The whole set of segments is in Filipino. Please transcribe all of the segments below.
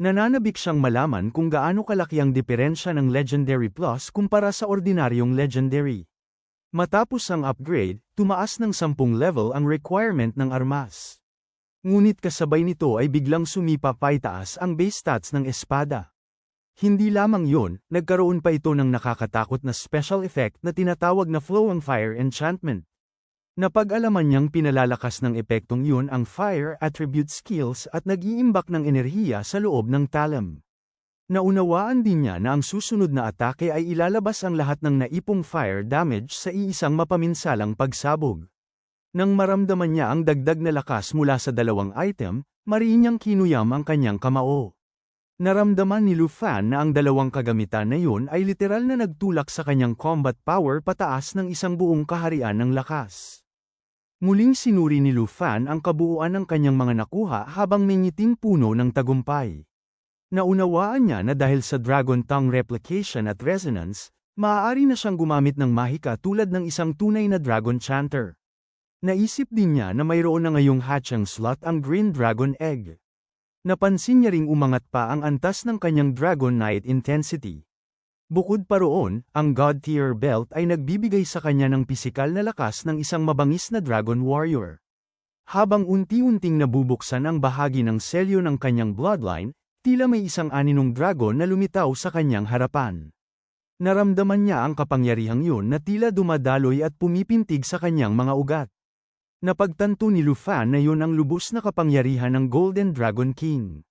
Nananabik siyang malaman kung gaano kalaki ang diferensya ng Legendary Plus kumpara sa ordinaryong Legendary. Matapos ang upgrade, tumaas ng 10 level ang requirement ng armas. Ngunit kasabay nito ay biglang sumipa paitaas ang base stats ng espada. Hindi lamang yun, nagkaroon pa ito ng nakakatakot na special effect na tinatawag na Flowing Fire Enchantment. Napag-alaman niyang pinalalakas ng epektong yun ang fire attribute skills at nag-iimbak ng enerhiya sa loob ng talem. Naunawaan din niya na ang susunod na atake ay ilalabas ang lahat ng naipong fire damage sa iisang mapaminsalang pagsabog. Nang maramdaman niya ang dagdag na lakas mula sa dalawang item, mariin niyang kinuyam ang kanyang kamao. Naramdaman ni Lu Fan na ang dalawang kagamitan na yun ay literal na nagtulak sa kanyang combat power pataas ng isang buong kaharian ng lakas. Muling sinuri ni Lu Fan ang kabuuan ng kanyang mga nakuha habang may ngiting puno ng tagumpay. Naunawaan niya na dahil sa Dragon Tongue Replication at Resonance, maaari na siyang gumamit ng mahika tulad ng isang tunay na Dragon Chanter. Naisip din niya na mayroon na ngayong hatching slot ang Green Dragon Egg. Napansin niya ring umangat pa ang antas ng kanyang Dragon Knight intensity. Bukod pa roon, ang God Tier Belt ay nagbibigay sa kanya ng pisikal na lakas ng isang mabangis na Dragon Warrior. Habang unti-unting nabubuksan ang bahagi ng selyo ng kanyang bloodline, tila may isang aninong dragon na lumitaw sa kanyang harapan. Naramdaman niya ang kapangyarihang yun na tila dumadaloy at pumipintig sa kanyang mga ugat. Napagtanto ni Lu Fan na yun ang lubos na kapangyarihan ng Golden Dragon King.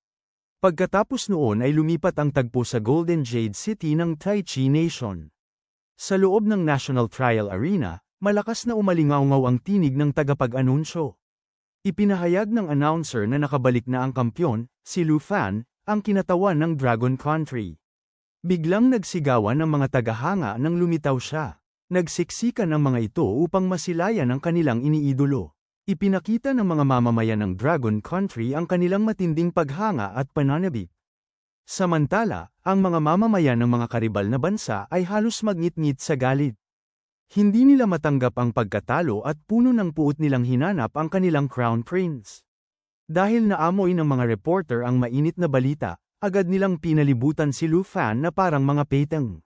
Pagkatapos noon ay lumipat ang tagpo sa Golden Jade City ng Tai Chi Nation. Sa loob ng National Trial Arena, malakas na umalingaw-ngaw ang tinig ng tagapag-anunsyo. Ipinahayag ng announcer na nakabalik na ang kampyon, si Lu Fan, ang kinatawan ng Dragon Country. Biglang nagsigawan ng mga tagahanga nang lumitaw siya. Nagsiksikan ang mga ito upang masilayan ang kanilang iniidolo. Ipinakita ng mga mamamayan ng Dragon Country ang kanilang matinding paghanga at pananabik. Samantala, ang mga mamamayan ng mga karibal na bansa ay halos magngit-ngit sa galit. Hindi nila matanggap ang pagkatalo at puno ng puot nilang hinanap ang kanilang Crown Prince. Dahil naamoy ng mga reporter ang mainit na balita, agad nilang pinalibutan si Lu Fan na parang mga peteng.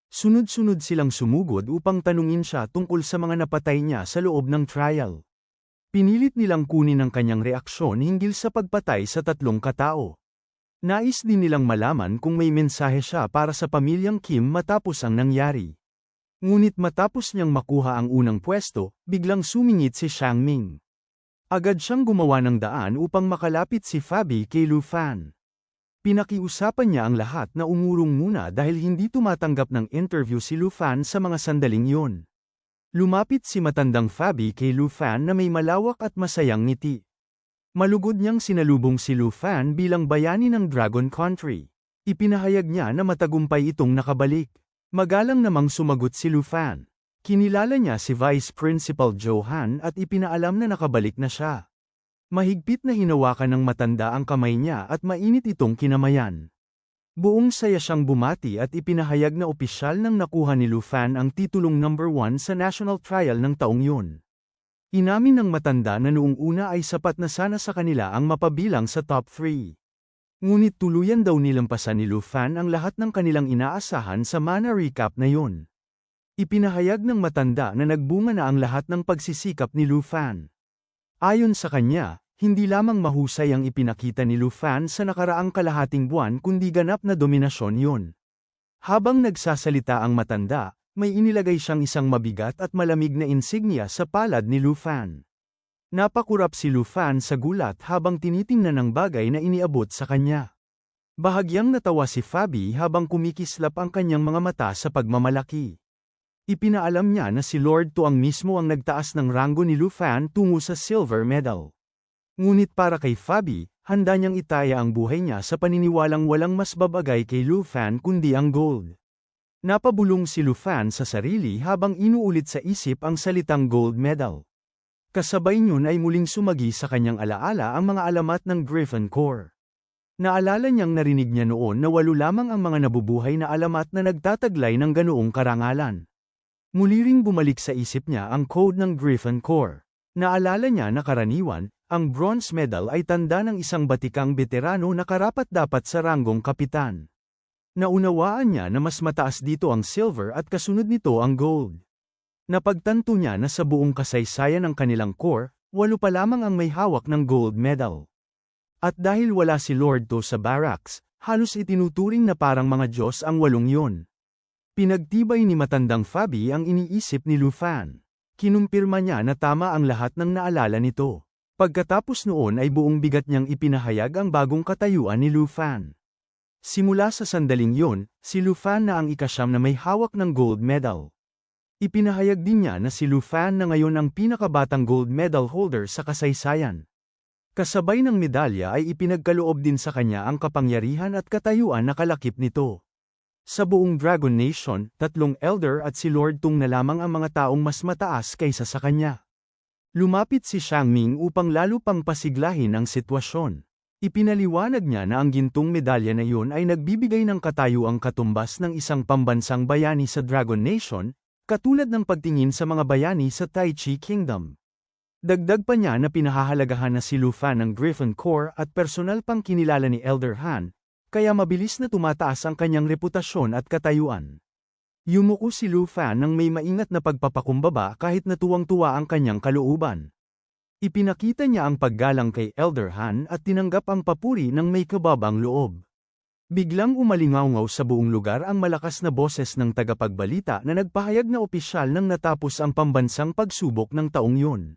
Sunod-sunod silang sumugod upang tanungin siya tungkol sa mga napatay niya sa loob ng trial. Pinilit nilang kunin ang kanyang reaksyon hinggil sa pagpatay sa 3 katao. Nais din nilang malaman kung may mensahe siya para sa pamilyang Kim matapos ang nangyari. Ngunit matapos niyang makuha ang unang pwesto, biglang sumingit si Xiang Ming. Agad siyang gumawa ng daan upang makalapit si Fabi kay Lu Fan. Pinakiusapan niya ang lahat na umurong muna dahil hindi tumatanggap ng interview si Lu Fan sa mga sandaling yun. Lumapit si matandang Fabi kay Lu Fan na may malawak at masayang ngiti. Malugod niyang sinalubong si Lu Fan bilang bayani ng Dragon Country. Ipinahayag niya na matagumpay itong nakabalik. Magalang namang sumagot si Lu Fan. Kinilala niya si Vice Principal Johan at ipinaalam na nakabalik na siya. Mahigpit na hinawakan ng matanda ang kamay niya at mainit itong kinamayan. Buong saya siyang bumati at ipinahayag na opisyal nang nakuha ni Lu Fan ang titulong number 1 sa national trial ng taong yun. Inamin ng matanda na noong una ay sapat na sana sa kanila ang mapabilang sa top 3. Ngunit tuluyan daw nilampasan ni Lu Fan ang lahat ng kanilang inaasahan sa mana recap na yun. Ipinahayag ng matanda na nagbunga na ang lahat ng pagsisikap ni Lu Fan. Ayon sa kanya, hindi lamang mahusay ang ipinakita ni Lu Fan sa nakaraang kalahating buwan kundi ganap na dominasyon yun. Habang nagsasalita ang matanda, may inilagay siyang isang mabigat at malamig na insignia sa palad ni Lu Fan. Napakurap si Lu Fan sa gulat habang tinitingnan ang bagay na iniabot sa kanya. Bahagyang natawa si Fabi habang kumikislap ang kanyang mga mata sa pagmamalaki. Ipinaalam niya na si Lord Tuang mismo ang nagtaas ng ranggo ni Lu Fan tungo sa silver medal. Ngunit para kay Fabi, handa niyang itaya ang buhay niya sa paniniwalang walang mas babagay kay Lu Fan kundi ang gold. Napabulong si Lu Fan sa sarili habang inuulit sa isip ang salitang gold medal. Kasabay niyon ay muling sumagi sa kanyang alaala ang mga alamat ng Griffin Corps. Naalala niyang narinig niya noon na 8 lamang ang mga nabubuhay na alamat na nagtataglay ng ganoong karangalan. Muli ring bumalik sa isip niya ang code ng Griffin Corps. Naalala niya na karaniwan, ang bronze medal ay tanda ng isang batikang veterano na karapat-dapat sa ranggong kapitan. Naunawaan niya na mas mataas dito ang silver at kasunod nito ang gold. Napagtanto niya na sa buong kasaysayan ng kanilang corps, 8 pa lamang ang may hawak ng gold medal. At dahil wala si Lord To sa barracks, halos itinuturing na parang mga Diyos ang 8 yon. Pinagtibay ni matandang Fabi ang iniisip ni Lu Fan. Kinumpirma niya na tama ang lahat ng naalala nito. Pagkatapos noon ay buong bigat niyang ipinahayag ang bagong katayuan ni Lu Fan. Simula sa sandaling yon, si Lu Fan na ang ika-9 na may hawak ng gold medal. Ipinahayag din niya na si Lu Fan na ngayon ang pinakabatang gold medal holder sa kasaysayan. Kasabay ng medalya ay ipinagkaloob din sa kanya ang kapangyarihan at katayuan na kalakip nito. Sa buong Dragon Nation, 3 elder at si Lord Tung na lamang ang mga taong mas mataas kaysa sa kanya. Lumapit si Xiangming upang lalo pang pasiglahin ang sitwasyon. Ipinaliwanag niya na ang gintong medalya na iyon ay nagbibigay ng katayuang katumbas ng isang pambansang bayani sa Dragon Nation, katulad ng pagtingin sa mga bayani sa Tai Chi Kingdom. Dagdag pa niya na pinahahalagahan na si Lu Fan ng Griffin Corps at personal pang kinilala ni Elder Han, kaya mabilis na tumataas ang kanyang reputasyon at katayuan. Yumuko si Lu Fan ng may maingat na pagpapakumbaba kahit natuwang-tuwa ang kanyang kalooban. Ipinakita niya ang paggalang kay Elder Han at tinanggap ang papuri ng may kababang loob. Biglang umalingaw sa buong lugar ang malakas na boses ng tagapagbalita na nagpahayag na opisyal nang natapos ang pambansang pagsubok ng taong yun.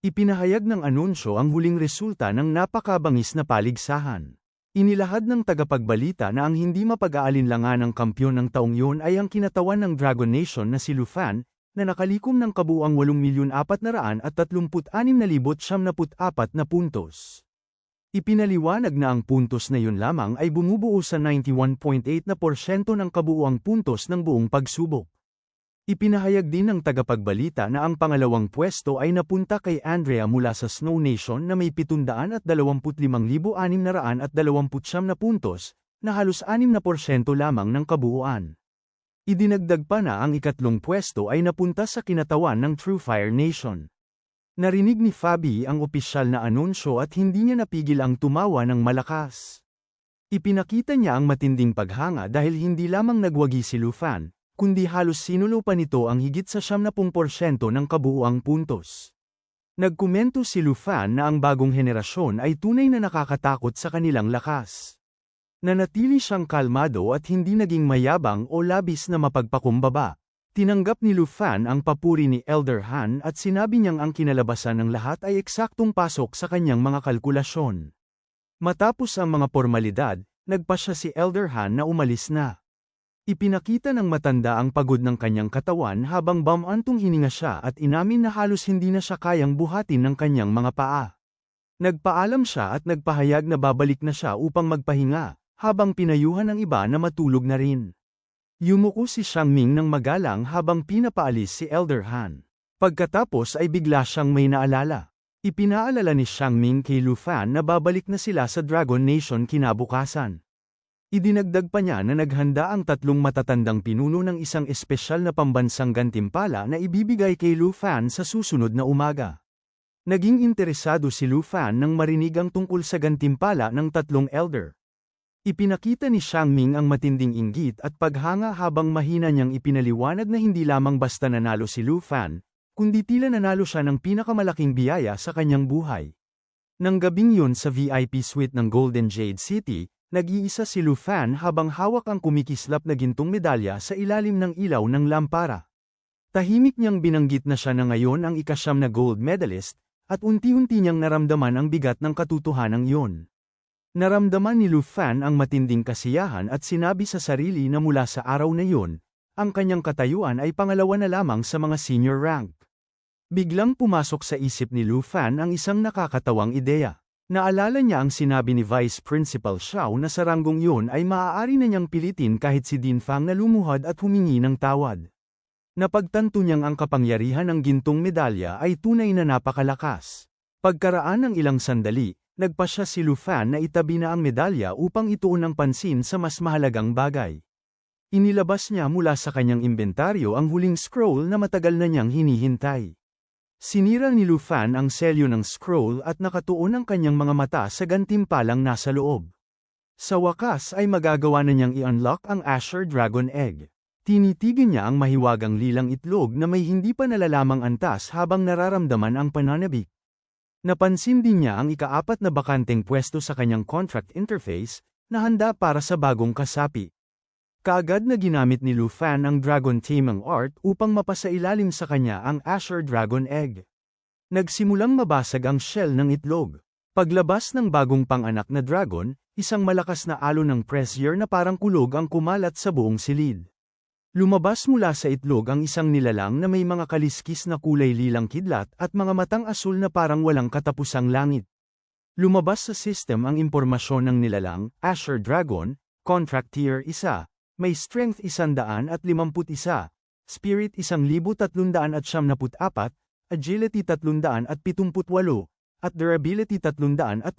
Ipinahayag ng anunsyo ang huling resulta ng napakabangis na paligsahan. Inilahad ng tagapagbalita na ang hindi mapag-aalinlangan ng kampyon ng taong yun ay ang kinatawan ng Dragon Nation na si Lu Fan, na nakalikom ng kabuuang 8,436,974 na puntos. Ipinaliwanag na ang puntos na yun lamang ay bumubuo sa 91.8% ng kabuuang puntos ng buong pagsubok. Ipinahayag din ng tagapagbalita na ang pangalawang pwesto ay napunta kay Andrea mula sa Snow Nation na may 725,629 na puntos, na halos 6% lamang ng kabuuan. Idinagdag pa na ang ikatlong pwesto ay napunta sa kinatawan ng True Fire Nation. Narinig ni Fabi ang opisyal na anunsyo at hindi niya napigil ang tumawa ng malakas. Ipinakita niya ang matinding paghanga dahil hindi lamang nagwagi si Lu Fan, kundi halos sinulo pa nito ang higit sa 70% ng kabuuang puntos. Nagkomento si Lu Fan na ang bagong henerasyon ay tunay na nakakatakot sa kanilang lakas. Nanatili siyang kalmado at hindi naging mayabang o labis na mapagpakumbaba. Tinanggap ni Lu Fan ang papuri ni Elder Han at sinabi niyang ang kinalabasan ng lahat ay eksaktong pasok sa kanyang mga kalkulasyon. Matapos ang mga formalidad, nagpasya si Elder Han na umalis na. Ipinakita ng matanda ang pagod ng kanyang katawan habang bamantong hininga siya at inamin na halos hindi na siya kayang buhatin ng kanyang mga paa. Nagpaalam siya at nagpahayag na babalik na siya upang magpahinga, habang pinayuhan ng iba na matulog na rin. Yumuko si Xiangming ng magalang habang pinapaalis si Elder Han. Pagkatapos ay bigla siyang may naalala. Ipinaalala ni Xiangming kay Lu Fan na babalik na sila sa Dragon Nation kinabukasan. Idinagdag pa niya na naghanda ang 3 matatandang pinuno ng isang espesyal na pambansang gantimpala na ibibigay kay Lu Fan sa susunod na umaga. Naging interesado si Lu Fan nang marinig ang tungkol sa gantimpala ng 3 elder. Ipinakita ni Xiangming ang matinding inggit at paghanga habang mahina niyang ipinaliwanag na hindi lamang basta nanalo si Lu Fan, kundi tila nanalo siya ng pinakamalaking biyaya sa kanyang buhay. Nang gabing yun sa VIP suite ng Golden Jade City, nag-iisa si Lu Fan habang hawak ang kumikislap na gintong medalya sa ilalim ng ilaw ng lampara. Tahimik niyang binanggit na siya na ngayon ang ika-9 na gold medalist, at unti-unti niyang naramdaman ang bigat ng katotohanan iyon. Naramdaman ni Lu Fan ang matinding kasiyahan at sinabi sa sarili na mula sa araw na iyon, ang kanyang katayuan ay pangalawa na lamang sa mga senior rank. Biglang pumasok sa isip ni Lu Fan ang isang nakakatawang ideya. Naalala niya ang sinabi ni Vice Principal Xiao na sa ranggong yun ay maaari na niyang pilitin kahit si Din Fang na lumuhad at humingi ng tawad. Napagtanto niyang ang kapangyarihan ng gintong medalya ay tunay na napakalakas. Pagkaraan ng ilang sandali, nagpasya si Lu Fan na itabi na ang medalya upang ituon ang pansin sa mas mahalagang bagay. Inilabas niya mula sa kanyang inventaryo ang huling scroll na matagal na niyang hinihintay. Sinira ni Lu Fan ang selyo ng scroll at nakatuon ang kanyang mga mata sa gantimpalang nasa loob. Sa wakas ay magagawa na niyang i-unlock ang Azure Dragon Egg. Tinitigan niya ang mahiwagang lilang itlog na may hindi pa nalalamang antas habang nararamdaman ang pananabik. Napansin din niya ang ika-4 na bakanteng pwesto sa kanyang contract interface, na handa para sa bagong kasapi. Kaagad na ginamit ni Lu Fan ang Dragon Taming Art upang mapasailalim sa kanya ang Azure Dragon Egg. Nagsimulang mabasag ang shell ng itlog. Paglabas ng bagong panganak na dragon, isang malakas na alon ng pressure na parang kulog ang kumalat sa buong silid. Lumabas mula sa itlog ang isang nilalang na may mga kaliskis na kulay lilang kidlat at mga matang asul na parang walang katapusang langit. Lumabas sa system ang impormasyon ng nilalang, Azure Dragon, Contract Tier 1, may Strength 151, Spirit 1,374, Agility 378, at Durability 338.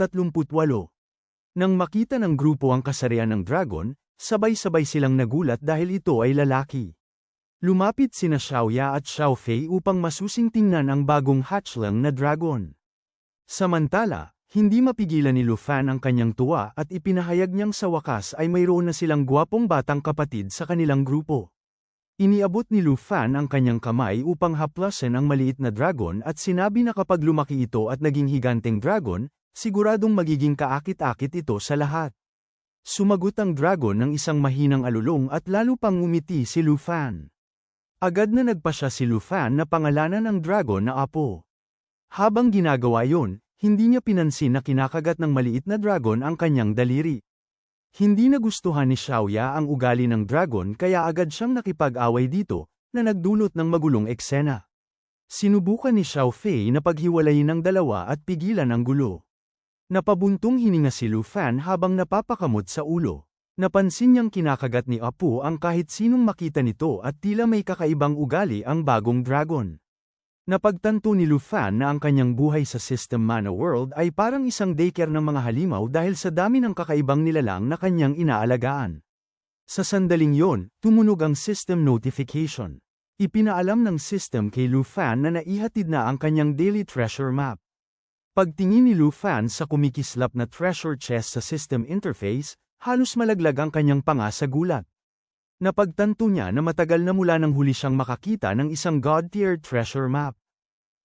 Nang makita ng grupo ang kasarian ng dragon, sabay-sabay silang nagulat dahil ito ay lalaki. Lumapit sina Xiaoya at Xiao Fei upang masusing tingnan ang bagong hatchling na dragon. Samantala, hindi mapigilan ni Lu Fan ang kanyang tuwa at ipinahayag niyang sa wakas ay mayroon na silang gwapong batang kapatid sa kanilang grupo. Iniabot ni Lu Fan ang kanyang kamay upang haplasin ang maliit na dragon at sinabi na kapag lumaki ito at naging higanteng dragon, siguradong magiging kaakit-akit ito sa lahat. Sumagot ang dragon ng isang mahinang alulong at lalo pang ngumiti si Lu Fan. Agad na nagpasya si Lu Fan na pangalanan ng dragon na Apo. Habang ginagawa yon, hindi niya pinansin na kinakagat ng maliit na dragon ang kanyang daliri. Hindi nagustuhan ni Xiaoya ang ugali ng dragon kaya agad siyang nakipag-away dito, na nagdulot ng magulong eksena. Sinubukan ni Xiao Fei na paghiwalayin ng dalawa at pigilan ang gulo. Napabuntong hininga si Lu Fan habang napapakamot sa ulo. Napansin niyang kinakagat ni Apu ang kahit sinong makita nito at tila may kakaibang ugali ang bagong dragon. Napagtanto ni Lu Fan na ang kanyang buhay sa System Mana World ay parang isang daycare ng mga halimaw dahil sa dami ng kakaibang nilalang na kanyang inaalagaan. Sa sandaling yon, tumunog ang system notification. Ipinaalam ng system kay Lu Fan na naihatid na ang kanyang daily treasure map. Pagtingin ni Lu Fan sa kumikislap na treasure chest sa system interface, halos malaglag ang kanyang panga sa gulat. Napagtanto niya na matagal na mula nang huli siyang makakita ng isang god-tier treasure map.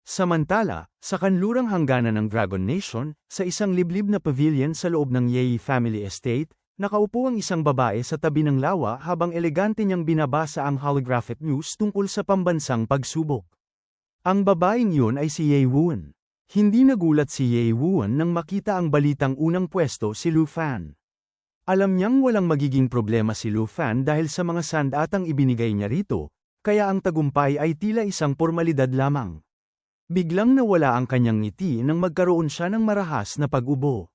Samantala, sa kanlurang hangganan ng Dragon Nation, sa isang liblib na pavilion sa loob ng Yei Family Estate, nakaupo ang isang babae sa tabi ng lawa habang elegante niyang binabasa ang holographic news tungkol sa pambansang pagsubok. Ang babaeng yun ay si Ye Wuan. Hindi nagulat si Ye Wuan nang makita ang balitang unang pwesto si Lu Fan. Alam niyang walang magiging problema si Lu Fan dahil sa mga sandatang ibinigay niya rito, kaya ang tagumpay ay tila isang pormalidad lamang. Biglang nawala ang kanyang ngiti nang magkaroon siya ng marahas na pag-ubo.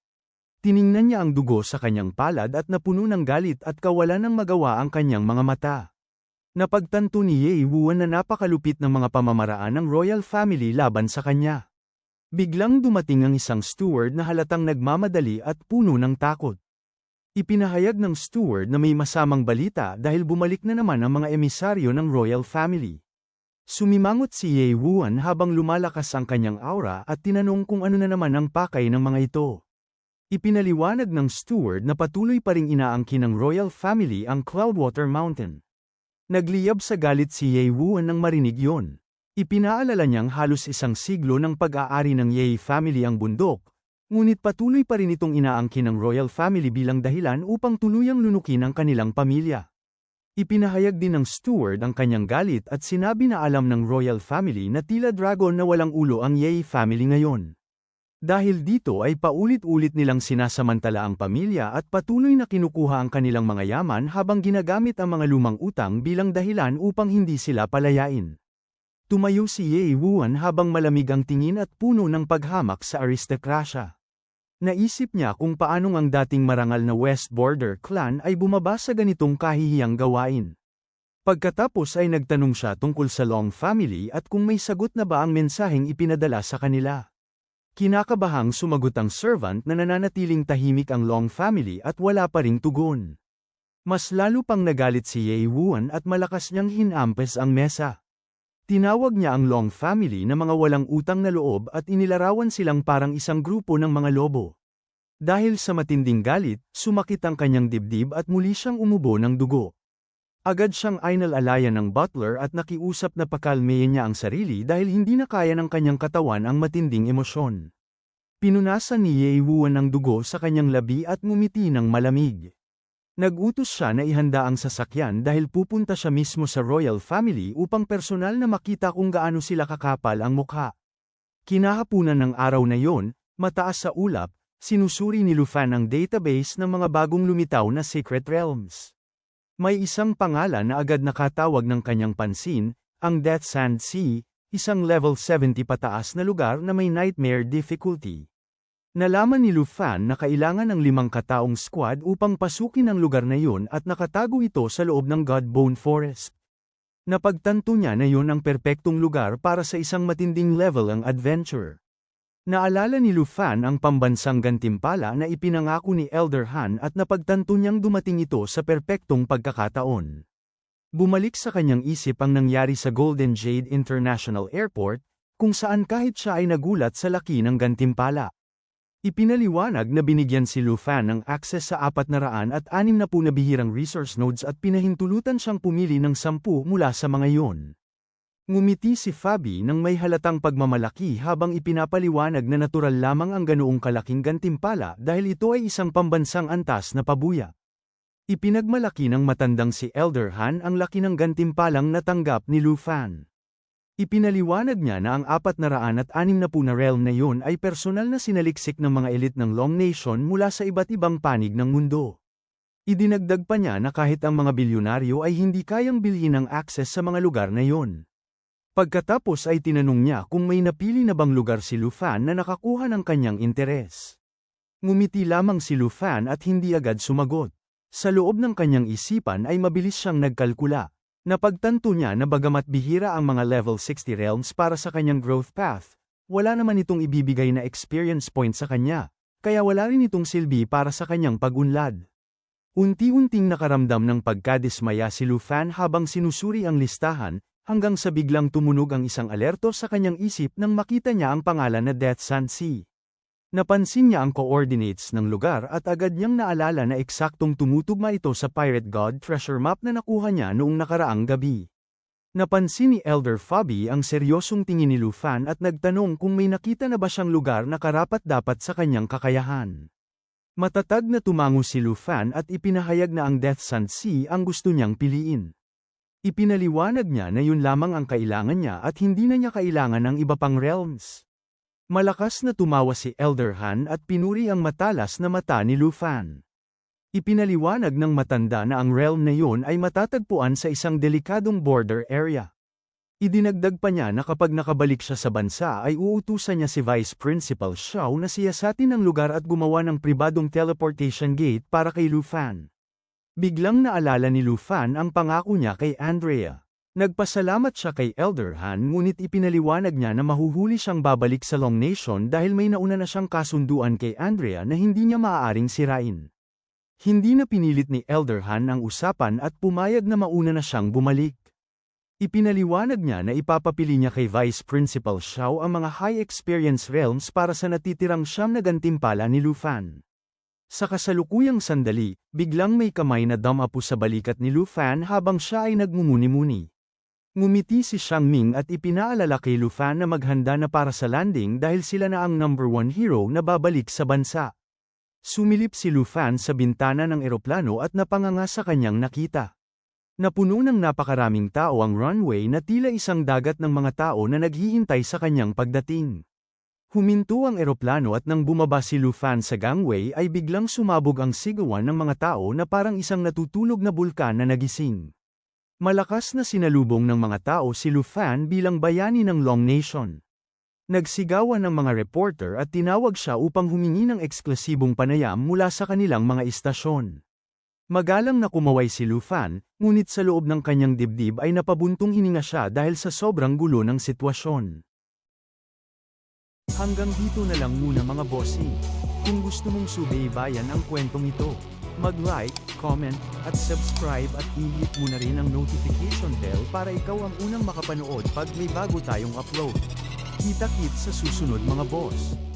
Tiningnan niya ang dugo sa kanyang palad at napuno ng galit at kawalan ng magawa ang kanyang mga mata. Napagtanto ni Ye Wuan na napakalupit ng mga pamamaraan ng royal family laban sa kanya. Biglang dumating ang isang steward na halatang nagmamadali at puno ng takot. Ipinahayag ng steward na may masamang balita dahil bumalik na naman ang mga emisaryo ng royal family. Sumimangot si Ye Wuan habang lumalakas ang kanyang aura at tinanong kung ano na naman ang pakay ng mga ito. Ipinaliwanag ng steward na patuloy pa ring inaangkin ng royal family ang Cloudwater Mountain. Nagliyab sa galit si Ye Wuan nang marinig yon. Ipinaalala niyang halos isang siglo ng pag-aari ng Ye family ang bundok, ngunit patuloy pa rin itong inaangkin ng royal family bilang dahilan upang tuluyang lunukin ang kanilang pamilya. Ipinahayag din ng steward ang kanyang galit at sinabi na alam ng royal family na tila dragon na walang ulo ang Ye family ngayon. Dahil dito ay paulit-ulit nilang sinasamantala ang pamilya at patuloy na kinukuha ang kanilang mga yaman habang ginagamit ang mga lumang utang bilang dahilan upang hindi sila palayain. Tumayo si Ye Wuan habang malamig ang tingin at puno ng paghamak sa aristokrasya. Naisip niya kung paanong ang dating marangal na West Border clan ay bumaba sa ganitong kahihiyang gawain. Pagkatapos ay nagtanong siya tungkol sa Long family at kung may sagot na ba ang mensaheng ipinadala sa kanila. Kinakabahang sumagot ang servant na nananatiling tahimik ang Long family at wala pa ring tugon. Mas lalo pang nagalit si Ye Wuan at malakas niyang hinampes ang mesa. Tinawag niya ang Long family na mga walang utang na loob at inilarawan silang parang isang grupo ng mga lobo. Dahil sa matinding galit, sumakit ang kanyang dibdib at muli siyang umubo ng dugo. Agad siyang inalalayan ng butler at nakiusap na pakalmeyin niya ang sarili dahil hindi na kaya ng kanyang katawan ang matinding emosyon. Pinunasan ni Ye Wuan ang dugo sa kanyang labi at ngumiti ng malamig. Nag-utos siya na ihanda ang sasakyan dahil pupunta siya mismo sa royal family upang personal na makita kung gaano sila kakapal ang mukha. Kinahapunan ng araw na yon, mataas sa ulap, sinusuri ni Lu Fan ang database ng mga bagong lumitaw na secret realms. May isang pangalan na agad nakatawag ng kanyang pansin, ang Death Sand Sea, isang level 70 pataas na lugar na may nightmare difficulty. Nalaman ni Lu Fan na kailangan ng 5 kataong squad upang pasukin ang lugar na yun at nakatago ito sa loob ng Godbone Forest. Napagtanto niya na yun ang perpektong lugar para sa isang matinding level ang adventure. Naalala ni Lu Fan ang pambansang gantimpala na ipinangako ni Elder Han at napagtanto niyang dumating ito sa perpektong pagkakataon. Bumalik sa kanyang isip ang nangyari sa Golden Jade International Airport, kung saan kahit siya ay nagulat sa laki ng gantimpala. Ipinaliwanag na binigyan si Lu Fan ng access sa 460 na bihirang resource nodes at pinahintulutan siyang pumili ng 10 mula sa mga iyon. Ngumiti si Fabi nang may halatang pagmamalaki habang ipinapaliwanag na natural lamang ang ganoong kalaking gantimpala dahil ito ay isang pambansang antas na pabuya. Ipinagmalaki ng matandang si Elder Han ang laki ng gantimpalang natanggap ni Lu Fan. Ipinaliwanag niya na ang 460 na realm na yun ay personal na sinaliksik ng mga elite ng Long Nation mula sa iba't ibang panig ng mundo. Idinagdag pa niya na kahit ang mga bilyonaryo ay hindi kayang bilhin ang access sa mga lugar na yun. Pagkatapos ay tinanong niya kung may napili na bang lugar si Lu Fan na nakakuha ng kanyang interes. Ngumiti lamang si Lu Fan at hindi agad sumagot. Sa loob ng kanyang isipan ay mabilis siyang nagkalkula. Napagtanto niya na bagamat bihira ang mga level 60 realms para sa kanyang growth path, wala naman itong ibibigay na experience point sa kanya, kaya wala rin itong silbi para sa kanyang pag-unlad. Unti-unting nakaramdam ng pagkadismaya si Lu Fan habang sinusuri ang listahan, hanggang sa biglang tumunog ang isang alerto sa kanyang isip nang makita niya ang pangalan na Death Sand Sea. Napansin niya ang coordinates ng lugar at agad niyang naalala na eksaktong tumutugma ito sa Pirate God treasure map na nakuha niya noong nakaraang gabi. Napansin ni Elder Fabi ang seryosong tingin ni Lu Fan at nagtanong kung may nakita na ba siyang lugar na karapat-dapat sa kanyang kakayahan. Matatag na tumango si Lu Fan at ipinahayag na ang Death Sand Sea ang gusto niyang piliin. Ipinaliwanag niya na yun lamang ang kailangan niya at hindi na niya kailangan ng iba pang realms. Malakas na tumawa si Elder Han at pinuri ang matalas na mata ni Lu Fan. Ipinaliwanag ng matanda na ang realm na yun ay matatagpuan sa isang delikadong border area. Idinagdag pa niya na kapag nakabalik siya sa bansa ay uutusan niya si Vice Principal Xiao na siyasatin ang lugar at gumawa ng pribadong teleportation gate para kay Lu Fan. Biglang naalala ni Lu Fan ang pangako niya kay Andrea. Nagpasalamat siya kay Elder Han ngunit ipinaliwanag niya na mahuhuli siyang babalik sa Long Nation dahil may nauna na siyang kasunduan kay Andrea na hindi niya maaaring sirain. Hindi na pinilit ni Elder Han ang usapan at pumayag na mauna na siyang bumalik. Ipinaliwanag niya na ipapapili niya kay Vice Principal Xiao ang mga high experience realms para sa natitirang 9 na gantimpala ni Lu Fan. Sa kasalukuyang sandali, biglang may kamay na damapo sa balikat ni Lu Fan habang siya ay nagmumuni-muni. Ngumiti si Xiang Ming at ipinaalala kay Lu Fan na maghanda na para sa landing dahil sila na ang number 1 hero na babalik sa bansa. Sumilip si Lu Fan sa bintana ng eroplano at napanganga sa kanyang nakita. Napuno ng napakaraming tao ang runway na tila isang dagat ng mga tao na naghihintay sa kanyang pagdating. Huminto ang eroplano at nang bumaba si Lu Fan sa gangway ay biglang sumabog ang sigawan ng mga tao na parang isang natutulog na bulkan na nagising. Malakas na sinalubong ng mga tao si Lu Fan bilang bayani ng Long Nation. Nagsigawan ng mga reporter at tinawag siya upang humingi ng eksklusibong panayam mula sa kanilang mga istasyon. Magalang na kumaway si Lu Fan, ngunit sa loob ng kanyang dibdib ay napabuntong hininga siya dahil sa sobrang gulo ng sitwasyon. Hanggang dito na lang muna mga bossing. Kung gusto mong subaybayan ang kwentong ito, Mag-like, comment, at subscribe at i-hit mo na rin ang notification bell para ikaw ang unang makapanood pag may bago tayong upload. Kita-kits sa susunod mga boss.